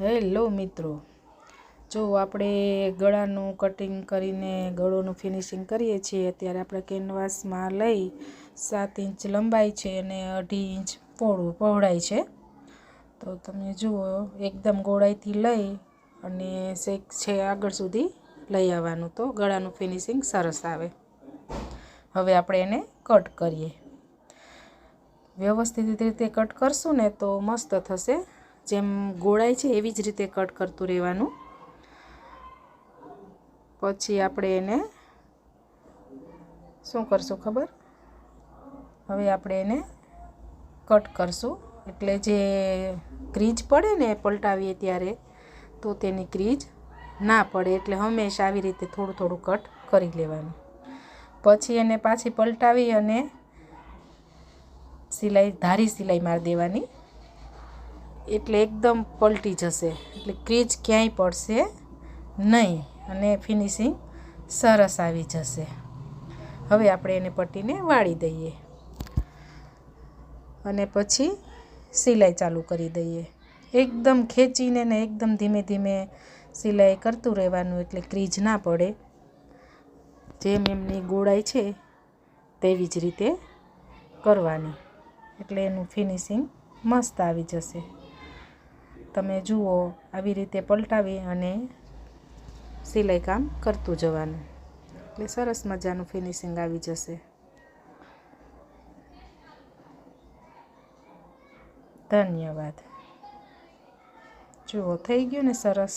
Hello મિત્રો, જો આપણે ગળાનું કટિંગ કરીને ગળોનું ફિનિશિંગ કરીએ છીએ. અત્યારે આપણે કેનવાસમાં લઈ 7 ઇંચ લંબાઈ છે અને 2.5 ઇંચ પહોળાઈ છે. તો તમે જુઓ, એકદમ ગોળાઈથી લઈ અને શેક છે આગળ સુધી લઈ આવવાનું, તો ગળાનું ફિનિશિંગ સરસ આવે. હવે આપણે એને કટ કરીએ. વ્યવસ્થિત રીતે કટ કરશું ને તો મસ્ત થશે. જેમ ગોળાઈ છે એવી જ રીતે કટ કરતું રહેવાનું. પછી આપણે એને શું કરશું ખબર? હવે આપણે એને કટ કરશું, એટલે જે ક્રીજ પડે ને પલટાવીએ ત્યારે, તો તેની ક્રીજ ના પડે. એટલે હંમેશા આવી રીતે થોડું થોડું કટ કરી લેવાનું. પછી એને પાછી પલટાવી અને સિલાઈ ધારી સિલાઈ મારી દેવાની, એટલે એકદમ પલટી જશે. એટલે ક્રીજ ક્યાંય પડશે નહીં અને ફિનિશિંગ સરસ આવી જશે. હવે આપણે એને પટ્ટીને વાળી દઈએ અને પછી સિલાઈ ચાલુ કરી દઈએ. એકદમ ખેંચીને ને એકદમ ધીમે ધીમે સિલાઈ કરતું રહેવાનું, એટલે ક્રીજ ના પડે. જેમ એમની ગોળાઈ છે તેવી જ રીતે કરવાની, એટલે એનું ફિનિશિંગ મસ્ત આવી જશે. તમે જુઓ, આવી રીતે પલટાવી અને સિલાઈ કામ કરતું જવાનું, એટલે સરસ મજાનું ફિનિશિંગ આવી જશે. ધન્યવાદ. જુઓ, થઈ ગયું ને સરસ.